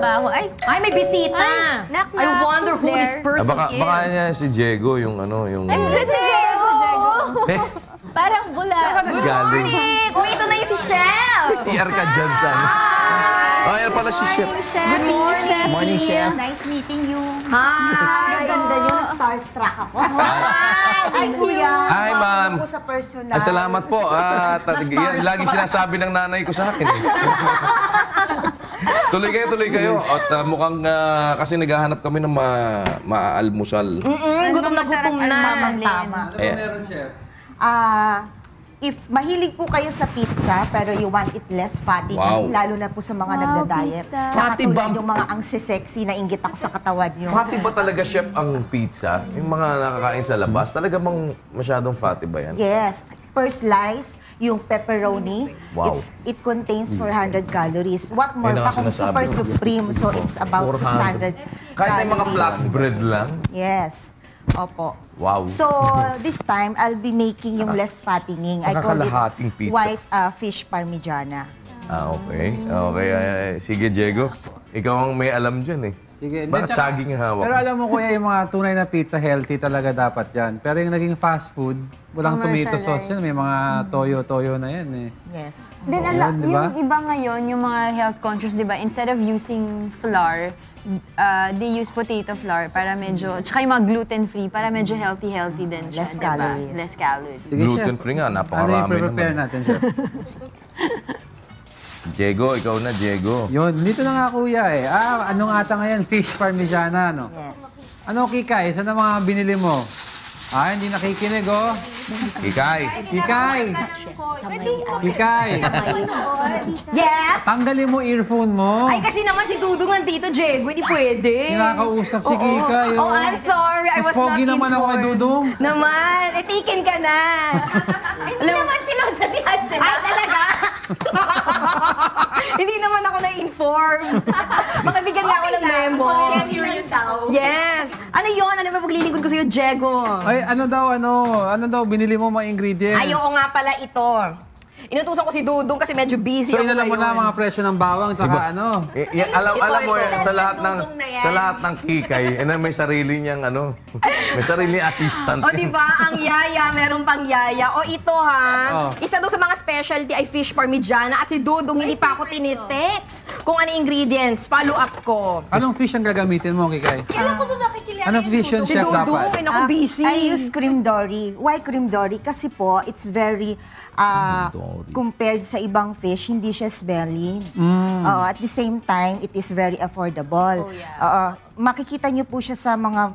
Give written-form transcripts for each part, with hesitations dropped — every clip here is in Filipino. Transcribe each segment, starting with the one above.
trabaho. Ay, may bisita. Knock, I knock. wonder who this person is. Baka niya si Diego, yung ano, yung... Diego! Eh, Parang bula. saan ka nanggaling? Kung ito na yung si Chef. CR ka dyan sa ano. Ah, yan pala si Chef. Good morning. Morning, Chef. Nice meeting you. Hi. Ganda niyo, starstruck ako. Ay, kuya. Hi, ma'am. Ako sa personal. Ay, salamat po. Yan, laging sinasabi ng nanay ko sa akin. Tuloy kayo. At mukhang kasi naghahanap kami ng maalmusal. Gutom na gutom na. Tama. If mahilig po kayo sa pizza, pero you want it less fatty, Wow. lalo na po sa mga nagda-diet. Fatty Nakatulad ba? yung mga ang sexy na inggit ako sa katawan nyo. Fatty ba talaga, Chef, ang pizza? Yung mga nakakain sa labas, talaga bang masyadong fatty ba yan? Yes. Per slice, yung pepperoni, Wow. it contains 400 calories. What more Yun ang pa kung sinasabi super ko. supreme, so it's about 600 Kahit yung mga calories. flatbread lang? Yes. Opo. Wow. So, this time, I'll be making yung less fattening. I call Nakakalahating it pizza. white fish parmigiana. Okay. Sige, Diego. Ikaw ang may alam dyan eh. Sige. Bakit saging ang hawak? Pero alam mo, kuya, yung mga tunay na pizza, healthy talaga dapat yan. Pero yung naging fast food, walang tomato sauce yan. May mga toyo-toyo na yan eh. Yes. Then, Yun, di ba? yung iba ngayon, yung mga health conscious, di ba, instead of using flour, they use potato flour para medyo, tsaka yung mga gluten-free para medyo healthy din siya, Less di ba? calories. Less calories. Sige, chef. Gluten-free nga, Ano yung napakarami prepare naman. natin, chef? Diego, ikaw na, Diego. Yun, dito na nga kuya eh. Anong ata ngayon? Fish parmigiana, no? Yes. Ano, Kikay? Saan ang mga binili mo? Hindi nakikinig, oh. Kikay. Kikay! Kikay! Yes! Tanggalin mo earphone mo. Ay, kasi naman si Dudong nandito, Diego. Hindi pwede. Kinakausap si Kikay, oh. Oh, I'm sorry. I was Mas not pogi naman ako kay informed. Dudong. Naman. Etikin ka na. Hindi naman sila sa si Hudson. Ay, talaga? Hindi naman ako na-inform. Makibigyan na ako ng memo. Yes. Ano yun? Ano ba paglilingkod ko sa'yo, Diego? Ay, ano daw, binili mo mga ingredients? Ayoko nga pala ito. Inutusan ko si Dudong kasi medyo busy So, ako inalam mo na ngayon. mga presyo ng bawang, tsaka ano? Alam mo, ito. sa lahat ng Dudong na yan. sa lahat ng Kikay, may sarili niyang may sarili assistant. O, di ba? Ang yaya, meron pang yaya. O, ito ha. Oh. Isa doon sa mga specialty ay fish parmigiana at si Dudong hindi pa ako tinitext kung ano ingredients. Follow up ko. Anong fish ang gagamitin mo, Kikay? Kailan ko ba makikilala Anong fish yun, Si chef, Dudong, dapat? ako busy. I use cream dory. Why cream dory? Kasi po, it's very, compared sa ibang fish, hindi siya smelly. At the same time, it is very affordable. Makikita niyo po siya sa mga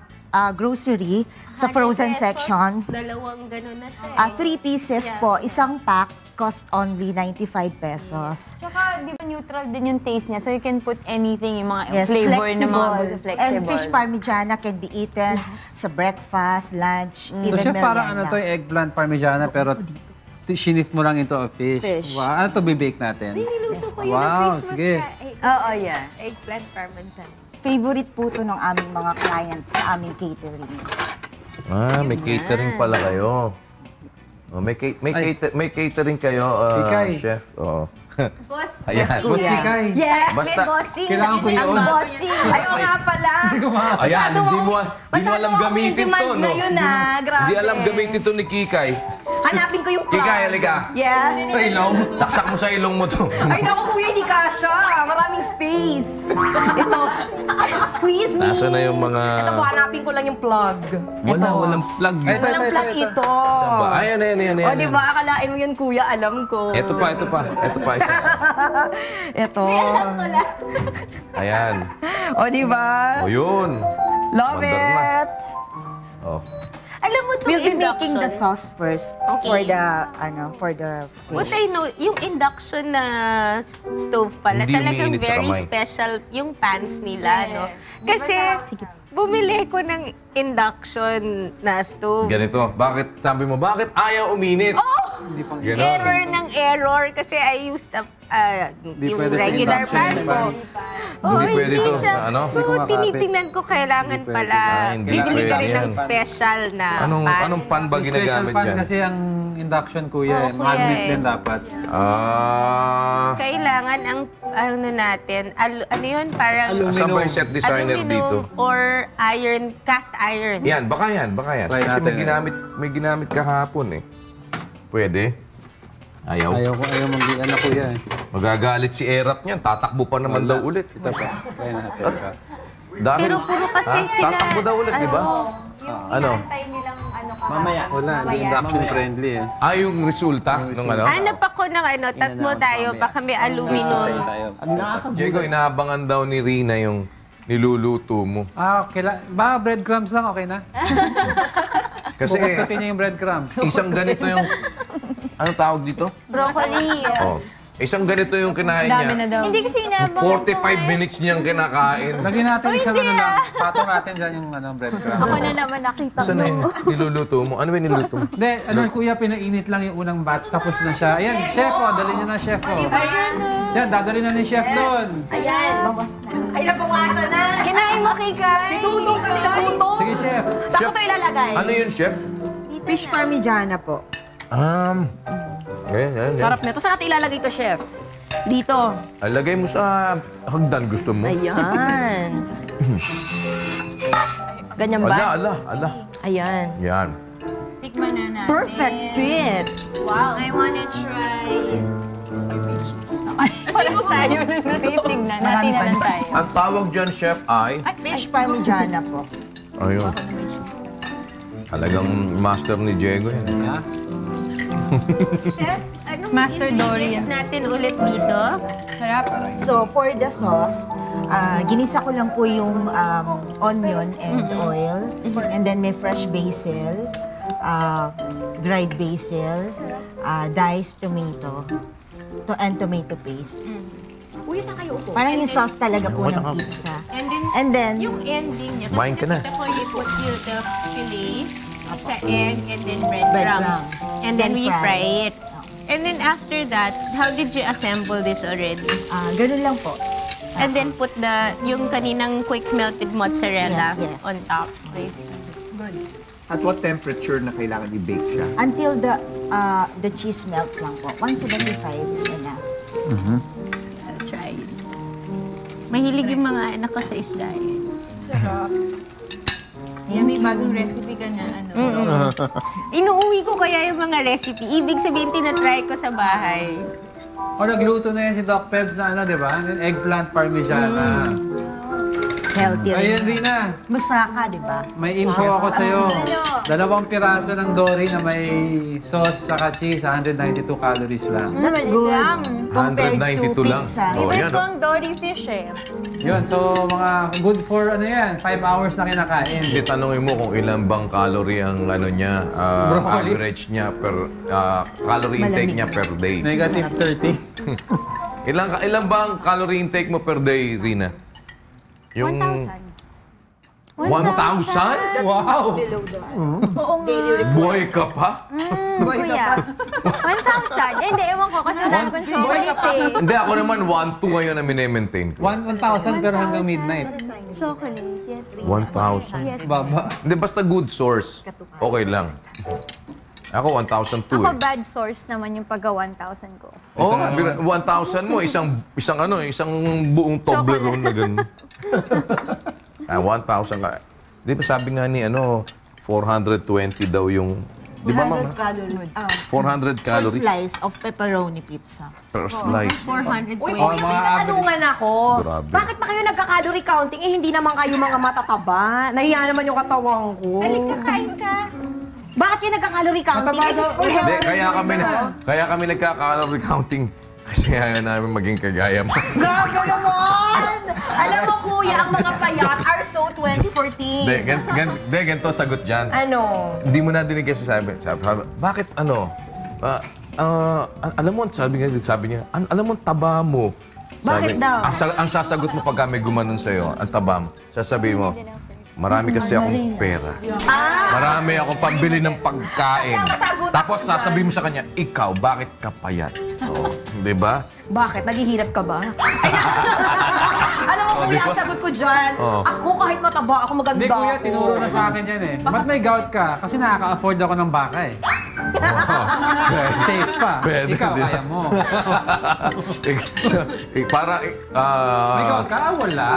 grocery, sa frozen section. Dalawang ganun na siya. 3 pieces po, isang pack, cost only 95 pesos. Tsaka, di ba neutral din yung taste niya? So, you can put anything, yung mga Yes, flavor ng mga gusto, And flexible. fish parmigiana can be eaten sa breakfast, lunch, So, even chef, merienda. parang ano to, eggplant parmigiana, pero shinif mo lang into a fish. Fish. Wow, ano to, bibake natin? Niluto ko yun ng Wow, Christmas sige. na Oo, yeah. Eggplant parmesan. Favorite po to ng aming mga clients sa aming catering. May catering pala kayo. May catering kayo, Kikay. chef. Boss, Ayan. Boss Kikay. Yes. Basta, Kailangan ko yun. Ayaw nga pala. ayan, hindi mo alam gamitin to, no? na yun grabe. Hindi alam gamitin to ni Kikay. Hanapin ko yung plug. Kikay, halika. Yes. Sa ilong? Saksak mo sa ilong mo to. Ay, naku kuya, hindi kasha. Maraming space. Ito. Squeeze me. Nasaan na yung mga... Ito po, hanapin ko lang yung plug. Walang plug. Ito, Walang ito, plug ito. ito. Saan ba? Ayan. O, di ba? Akalain mo yun, kuya. Alam ko. Ito pa. Isa. Ito. Ayan. O, di ba? O, yun. Love Mandar na. it. Oh. Alam mo itong We'll be induction. making the sauce first for the What fish. I know, yung induction na stove pala, Hindi talagang umiinit sa very kamay. special yung pans nila, no? Kasi, bumili ko ng induction na stove. Ganito. Sabi mo, bakit ayaw uminit? Ganon. Error ng error kasi I used yung pwede sa regular induction, pan di ko. ba? Hindi pwede to siya. sa ano? So, Hindi ko makapit. tinitingnan ko kailangan Hindi pwede. pala. Hindi Bibili ka pwede rin ng yan. special na pan. Anong pan ba Yung special ginagamit pan dyan? kasi ang induction, kuya. Oo, Magnet kuya, din dapat. Kailangan ang ano natin, ano yun, parang Saan ba yung set designer aluminum dito? or iron, cast iron. Yan, baka yan. Try Kasi natin, may ginamit kahapon eh. Pwede? Ayaw. Ayaw mag-ano, kuya. Magagalit si Erap niyan. Tatakbo pa naman daw ulit. Try natin. Dahil, Pero puro kasi sila, tatakbo daw ulit, di ba? Ano? Wala, hindi induction friendly eh. Yung resulta nung ano? Hanap ako ng tatlo tayo, baka may aluminum. Diego, inaabangan daw ni Rina yung niluluto mo. Baka breadcrumbs lang, okay na? Kasi Bukot niya yung breadcrumbs. isang ganito yung... Ano tawag dito? Broccoli. Oh. Isang ganito yung kinain Dami na niya. daw. Hindi kasi inabangan 45 minutes niyang kinakain. Lagyan natin isang ano lang. Patong natin dyan yung breadcrumbs. Ako na naman nakita Saan na yung niluluto mo? Ano ba yung niluluto mo? Hindi, kuya, pinainit lang yung unang batch, tapos na siya. Ayan, chef, dali niya na, chef. Yan, dadali na ni chef doon. Ayan. Ay, nabawasan na. Kinain mo, Kikay. Si Tutong kasi nagutom. Sige, chef. Saan ko ito ilalagay? Ano yun, chef? Fish parmigiana po. Yan. Sarap nito. Saan natin ilalagay ito, chef? Dito. Lagay mo sa hagdan, gusto mo? Ayan. Ganyan ba? Ala. Ayan. Yan. Tikman na natin. Perfect fit. Wow, I wanna try spices. Parang sayo na natitignan. Natin na lang tayo. Ang tawag dyan, chef, ay... Fish parmigiana po. Ayun. Talagang master ni Diego yan. Chef, anong Master Dory. ingredients natin ulit dito? Sarap. So, for the sauce, ginisa ko lang po yung onion and oil. And then may fresh basil, dried basil, diced tomato, and tomato paste. Kuya, saan kayo upo? Parang yung sauce talaga po ng pizza. And then, And then, yung ending niya, Kumain kasi ka na. nakita ko you put your chili sa egg and then breadcrumbs. Breadcrumbs. And then Then we fry. fry it. And then after that, how did you assemble this already? ganun lang po. And then put yung kaninang quick melted mozzarella Yeah, yes. on top. At what temperature na kailangan i-bake siya? Until the cheese melts lang po. 175 is enough. I'll try it. Mahilig yung mga anak ko sa isda. Yan, may bagong recipe ka na Inuuwi ko kaya yung mga recipe. Ibig sabihin, tinatry ko sa bahay. Nagluto na yan si Doc Pebs na di ba? Eggplant parmigiana. Healthy rin. Ayun, Rina. Masaka, di ba? May info ako sa'yo. 2 piraso ng dory na may sauce saka cheese, 192 calories lang. That's good. Compared to 192 lang. pizza. Oh, Favorite yan. ko ang dory fish eh. Yun, so mga good for 5 hours na kinakain. Hindi, tanongin mo kung ilan bang calorie ang niya, Broccoli? average niya per, calorie intake niya per day. Negative 30. Ilan bang calorie intake mo per day, Rina? Yung 1,000? Wow! Below the daily requirement. Buhay ka pa? Kuya. 1,000? Hindi, ewan ko kasi wala akong chocolate eh. Hindi, ako naman 1,200 ngayon na mine-maintain ko. 1,000 pero hanggang midnight. Chocolate, yes. 1,000. Baba. Hindi, basta good source. Okay lang. Ako, 1,002 Ako eh. bad source naman yung pagka 1,000 ko. Oo, 1,000 mo, isang buong Toblerone na gano'n. 1,000 ka. Di ba sabi nga ni 420 daw yung... Di ba, mama? 400 calories. 400 Per calories slice of pepperoni pizza. per slice. 420. Uy, Oh, kuya, mga may katanungan ako. Grabe. Bakit pa kayo nagka-calorie counting? Hindi naman kayo mga matataba. Nahiya naman yung katawan ko. Kain ka. Bakit kayo nagka-calorie counting? Mataba daw. Hindi, kaya kami nagka-calorie counting. Kasi ayaw namin maging kagaya mo. Grabe naman! Alam mo, kuya, ang mga payat are so 2014. Hindi, ganito sagot dyan. Ano? Hindi mo na dinig kasi sabi, bakit alam mo, sabi niya, alam mo, taba mo. Bakit daw? Ang sasagot mo pag may gumanon sa'yo, ang taba mo, sasabihin mo, marami kasi akong pera. Marami akong pambili ng pagkain. Tapos sasabihin mo sa kanya, ikaw, bakit ka payat? Oh, di ba? Bakit? Naghihirap ka ba? Alam mo, kuya, ang sagot ko dyan, ako kahit mataba, ako maganda Hindi, kuya, ako. tinuro na sa akin yan eh. Ba't may gout ka? Kasi nakaka-afford ako ng baka eh. Steak pa. Pwede Ikaw, din. kaya mo. Para, Ikaw ka, wala.